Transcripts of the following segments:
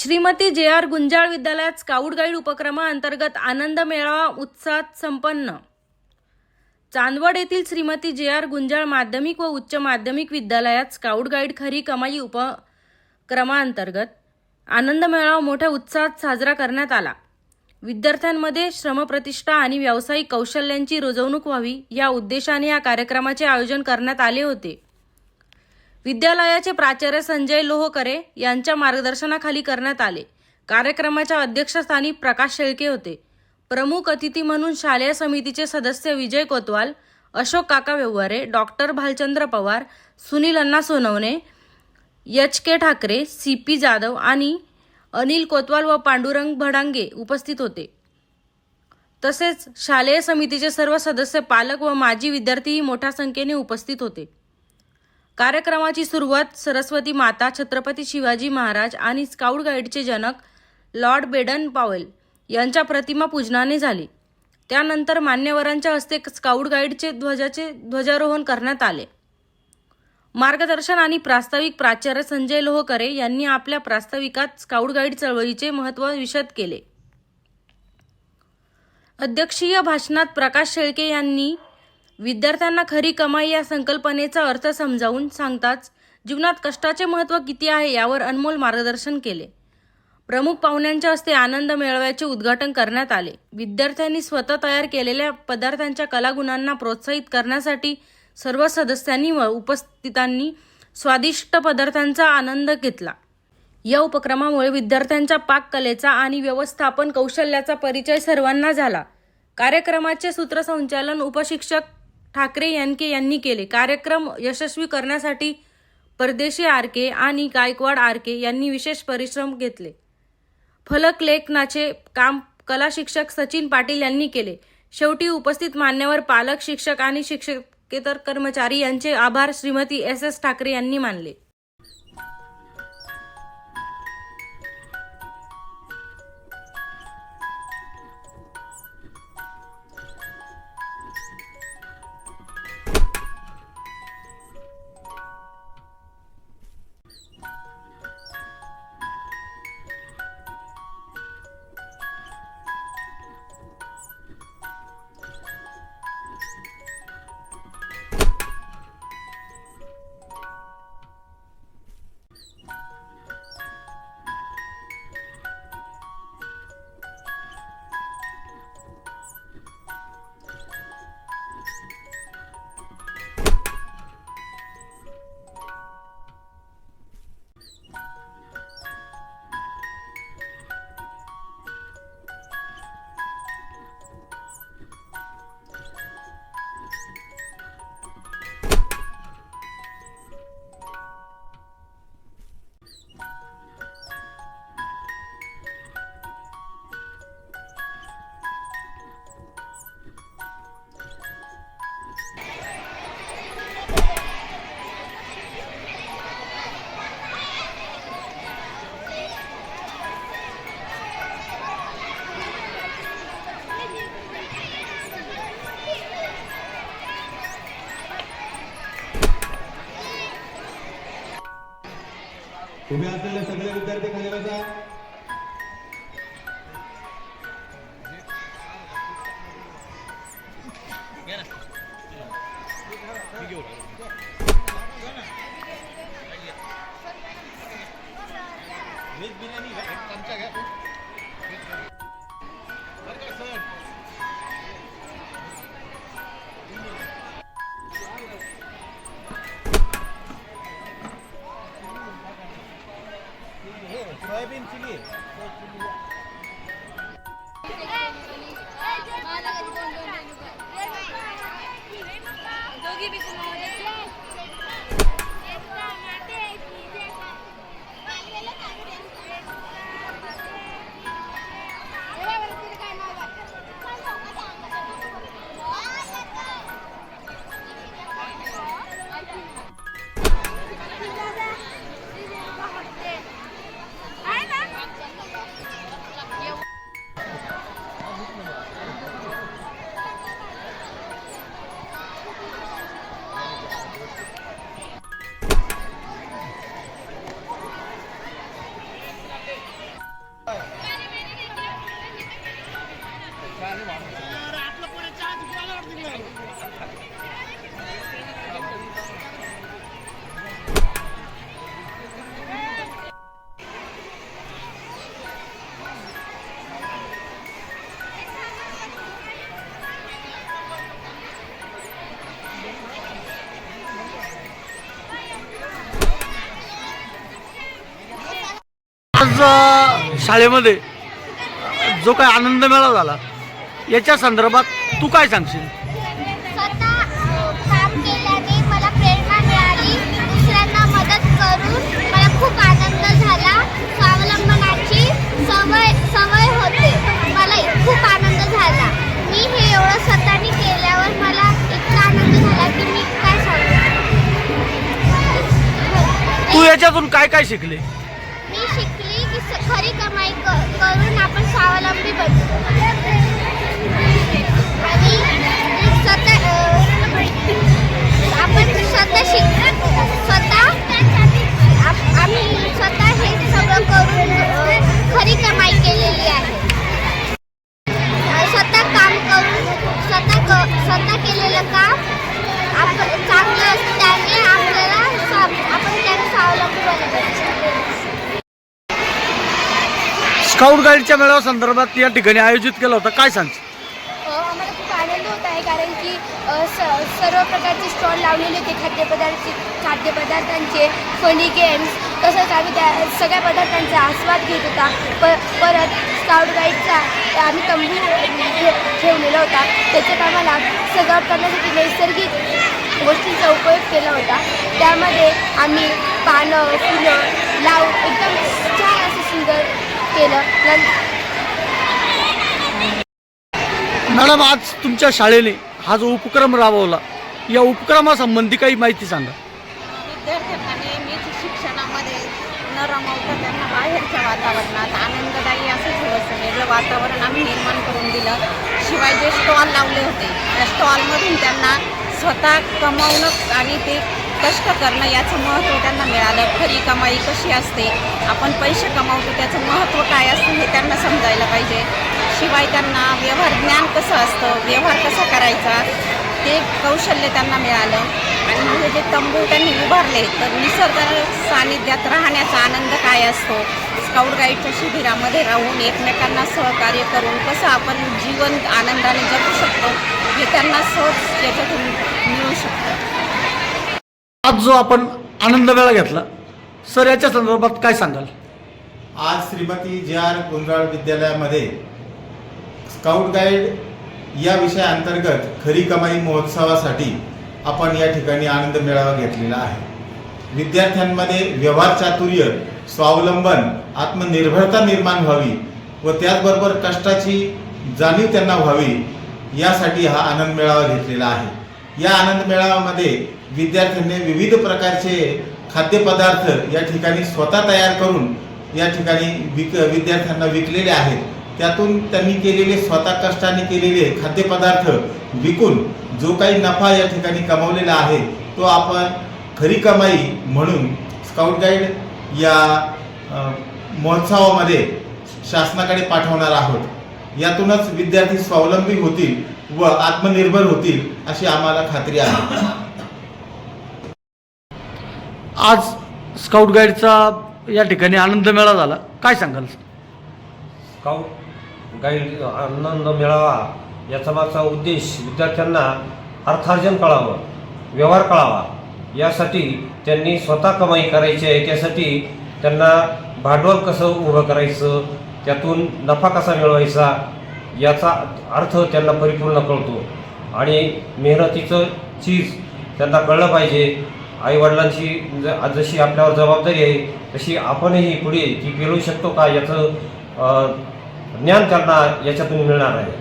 Shrimati JR. Gunjal विद्यालयात scout guide उपक्रमाअंतर्गत आनंद मेळावा उत्साहात संपन्न। चांदवड येथील श्रीमती जे.आर. गुंजाळ माध्यमिक व उच्च माध्यमिक विद्यालयात स्काउट गाईड खरी कमाई उपक्रमाअंतर्गत आनंद मेळावा मोठ्या उत्साहात साजरा करण्यात आला। विद्यार्थ्यांमध्ये श्रमप्रतिष्ठा आणि व्यावसायिक कौशल्यांची रुजवणूक व्हावी या उद्देशाने या कार्यक्रमाचे आयोजन करण्यात आले होते। विद्यालयाचे प्राचार्य संजय लोहकरे यांच्या मार्गदर्शनाखाली करण्यात आले। कार्यक्रमाच्या अध्यक्षस्थानी प्रकाश शेळके होते। प्रमुख अतिथी म्हणून शालेय समितीचे सदस्य विजय कोतवाल, अशोक काका व्यवहारे, डॉक्टर भालचंद्र पवार, सुनील अण्णा सोनवणे, एच.के. ठाकरे, सी.पी. जाधव आणि अनिल कोतवाल व पांडुरंग भडांगे उपस्थित होते। तसेच शालेय समितीचे सर्व सदस्य, पालक व माजी विद्यार्थीही मोठ्या संख्येने उपस्थित होते। कार्यक्रमाची सुरुवात सरस्वती माता, छत्रपती शिवाजी महाराज आणि स्काउट गाईडचे जनक लॉर्ड बेडन पॉवेल यांच्या प्रतिमा पूजनाने झाली। त्यानंतर मान्यवरांच्या हस्ते स्काउट गाईडचे ध्वजारोहण करण्यात आले। मार्गदर्शन आणि प्रास्ताविक प्राचार्य संजय लोहकरे यांनी आपल्या प्रास्ताविकात स्काउट गाईड चळवळीचे महत्त्व विशद केले। अध्यक्षीय भाषणात प्रकाश शेळके यांनी विद्यार्थ्यांना खरी कमाई या संकल्पनेचा अर्थ समजावून सांगताच जीवनात कष्टाचे महत्त्व किती आहे यावर अनमोल मार्गदर्शन केले। प्रमुख पाहुण्यांच्या हस्ते आनंद मेळाव्याचे उद्घाटन करण्यात आले। विद्यार्थ्यांनी स्वतः तयार केलेल्या पदार्थांच्या कलागुणांना प्रोत्साहित करण्यासाठी सर्व सदस्यांनी व उपस्थितांनी स्वादिष्ट पदार्थांचा आनंद घेतला। या उपक्रमामुळे विद्यार्थ्यांच्या पाककलेचा आणि व्यवस्थापन कौशल्याचा परिचय सर्वांना झाला। कार्यक्रमाचे सूत्रसंचालन उपशिक्षक ठाकरे यांनी केले। कार्यक्रम यशस्वी करण्यासाठी परदेशी आरके आणि गायकवाड आरके यांनी विशेष परिश्रम घेतले। फलक लेखनाचे काम कला शिक्षक सचिन पाटील यांनी केले। शेवटी उपस्थित मान्यवर, पालक, शिक्षक आणि शिक्षकेतर कर्मचारी यांचे आभार श्रीमती एस.एस. ठाकरे यांनी मानले। उभे असलेले सगळे विद्यार्थी खाली बसा। सोयाबीन चिली आज शाळेमध्ये जो काय आनंद मेळावा झाला याच्या संदर्भात तू काय सांगशील? स्वतः काम केल्याने मला प्रेरणा मिळाली, दुसऱ्यांना मदत करून मला खूप आनंद झाला. स्वावलंबनाची सवय होते, मला खूप आनंद झाला. मी हे एवढं स्वतःने केल्यावर मला इतका आनंद झाला की मी काय सांगू. तू याच्यातून काय काय शिकले? मी शिकली की खरी कमाई करून आपण स्वावलंबी बनतो आणि स्वतः आपण आम्ही स्वतः हे सगळं करून खरी कमाई केलेली आहे. स्वतः काम करून स्वतः केलेलं काम आपण चांगलं असतं, त्याने आपल्याला आपण त्याने स्वावलंबी बनतो. स्काउट गाईडच्या मेळावा संदर्भात या ठिकाणी आयोजित केलं होतं, काय सांगशील? आम्हाला खूप आनंद होत आहे, कारण की सर्व प्रकारचे स्टॉल लावलेले होते खाद्यपदार्थांचे, फनी गेम्स, तसंच आम्ही त्या सगळ्या पदार्थांचा आस्वाद घेत होता. परत स्काउट गाईडचा आम्ही तंबू ठेवलेला होता, त्याच्यात आम्हाला सजावट करण्यासाठी नैसर्गिक गोष्टींचा उपयोग केला होता. त्यामध्ये आम्ही पानं फुलं लावून एकदम छान असं सुंदर केलं. मॅडम, आज तुमच्या शाळेने हा जो उपक्रम राबवला या उपक्रमासंबंधी काही माहिती सांगा. विद्यार्थ्यांना नेहमीच शिक्षणामध्ये न रमवता त्यांना बाहेरच्या वातावरणात आनंददायी असं थोडंसं वेगळं वातावरण आम्ही निर्माण करून दिलं. शिवाय जे स्टॉल लावले होते त्या स्टॉलमधून त्यांना स्वतः कमावणं आणि ते कष्ट करणं याचं महत्त्व त्यांना मिळालं. खरी कमाई कशी असते, आपण पैसे कमावतो त्याचं महत्त्व काय असतं हे त्यांना समजायला पाहिजे. शिवाय त्यांना व्यवहार ज्ञान कसं असतं, व्यवहार कसा करायचा ते कौशल्य त्यांना मिळालं. आणि हे जे तंबू त्यांनी उभारले तर निसर्ग सानिध्यात राहण्याचा आनंद काय असतो, स्काउट गाईडच्या शिबिरामध्ये राहून एकमेकांना सहकार्य करून कसं आपण जीवन आनंदाने जगू शकतो हे त्यांना सहज याच्यातून मिळू शकतं. आज जो आपण आनंद मेळा घेतला सर, याच्या संदर्भात काय सांगाल? आज श्रीमती जे.आर. गुंजाळ विद्यालयामध्ये स्काउट गाईड या विषयाअंतर्गत खरी कमाई महोत्सवासाठी आपण या ठिकाणी आनंद मेळावा घेतलेला आहे. विद्यार्थ्यांमध्ये व्यवहार चातुर्य, स्वावलंबन, आत्मनिर्भरता निर्माण व्हावी व त्याचबरोबर कष्टाची जाणीव त्यांना व्हावी यासाठी हा आनंद मेळावा घेतलेला आहे. या आनंद मेळाव्यामध्ये विद्यार्थ्यांनी विविध प्रकारचे खाद्यपदार्थ या ठिकाणी स्वतः तयार करून या ठिकाणी विद्यार्थ्यांना विकलेले आहेत. त्यातून त्यांनी केलेले स्वतः कष्टाने केलेले खाद्यपदार्थ विकून जो काही नफा या ठिकाणी कमावलेला आहे तो आपण खरी कमाई म्हणून स्काउट गाईड या महोत्सवामध्ये शासनाकडे पाठवणार आहोत. यातूनच विद्यार्थी स्वावलंबी होतील व आत्मनिर्भर होतील अशी आम्हाला खात्री आहे. आज स्काउट गाईडचा या ठिकाणी आनंद मेळावा झाला, काय सांगाल? स्काउट गाईड आनंद मेळावा याचा मागचा उद्देश विद्यार्थ्यांना अर्थार्जन कळावं, व्यवहार कळावा यासाठी त्यांनी स्वतः कमाई करायची आहे. त्यासाठी त्यांना भांडवल कसं उभं करायचं, त्यातून नफा कसा मिळवायचा याचा अर्थ त्यांना परिपूर्ण कळतो. आणि मेहनतीचं चीज त्यांना कळलं पाहिजे. आईवडिलांची जशी आपल्यावर जबाबदारी आहे तशी आपणही पुढे ती पेलवू शकतो का याचं ज्ञान त्यांना याच्यातून मिळणार आहे.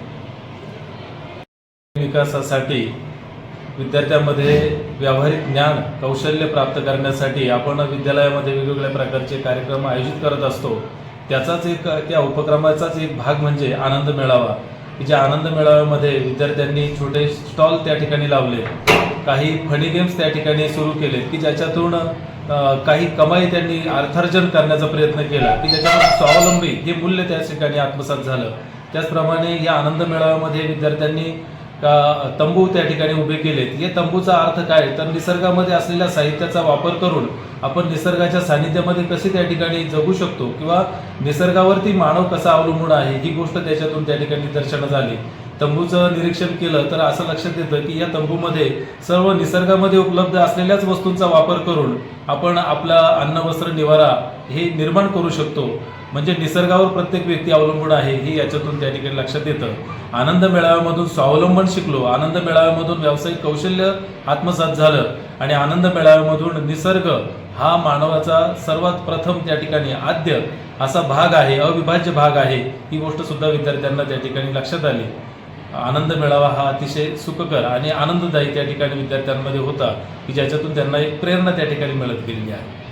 विकासासाठी विद्यार्थ्यांमध्ये व्यावहारिक ज्ञान कौशल्य प्राप्त करण्यासाठी आपण विद्यालयामध्ये वेगवेगळ्या प्रकारचे कार्यक्रम आयोजित करत असतो. त्या उपक्रमाचाच एक भाग म्हणजे आनंद मेळावा, की ज्या आनंद मेळाव्यामध्ये विद्यार्थ्यांनी छोटे स्टॉल त्या ठिकाणी लावले, काही फनी गेम्स त्या ठिकाणी सुरू केले की ज्याच्यातून काही कमाई त्यांनी अर्थार्जन करण्याचा प्रयत्न केला की ज्याच्यामध्ये स्वावलंबी हे मूल्य त्या ठिकाणी आत्मसात झालं. त्याचप्रमाणे या आनंद मेळाव्यामध्ये विद्यार्थ्यांनी तंबू त्या ठिकाणी उभे केलेत. हे तंबूचा अर्थ काय तर निसर्गामध्ये असलेल्या साहित्याचा वापर करून आपण निसर्गाच्या सानिध्यामध्ये कसे त्या ठिकाणी जगू शकतो किंवा निसर्गावरती मानव कसा अवलंबून आहे ही गोष्ट त्याच्यातून त्या ठिकाणी दर्शनात आली. तंबूचं निरीक्षण केलं तर असं लक्षात येतं की या तंबूमध्ये सर्व निसर्गामध्ये उपलब्ध असलेल्याच वस्तूंचा वापर करून आपण आपला अन्न वस्त्र निवारा हे निर्माण करू शकतो. म्हणजे निसर्गावर प्रत्येक व्यक्ती अवलंबून आहे हे याच्यातून त्या ठिकाणी लक्षात येतं. आनंद मेळाव्यामधून स्वावलंबन शिकलो, आनंद मेळाव्यामधून व्यावसायिक कौशल्य आत्मसात झालं आणि आनंद मेळाव्यामधून निसर्ग हा मानवाचा सर्वात प्रथम त्या ठिकाणी आद्य असा भाग आहे, अविभाज्य भाग आहे, ही गोष्ट सुद्धा विद्यार्थ्यांना त्या ठिकाणी लक्षात आली. आनंद मेळावा हा अतिशय सुखकर आणि आनंददायी त्या ठिकाणी विद्यार्थ्यांमध्ये होता की ज्याच्यातून त्यांना एक प्रेरणा त्या ठिकाणी मिळत गेलेली आहे.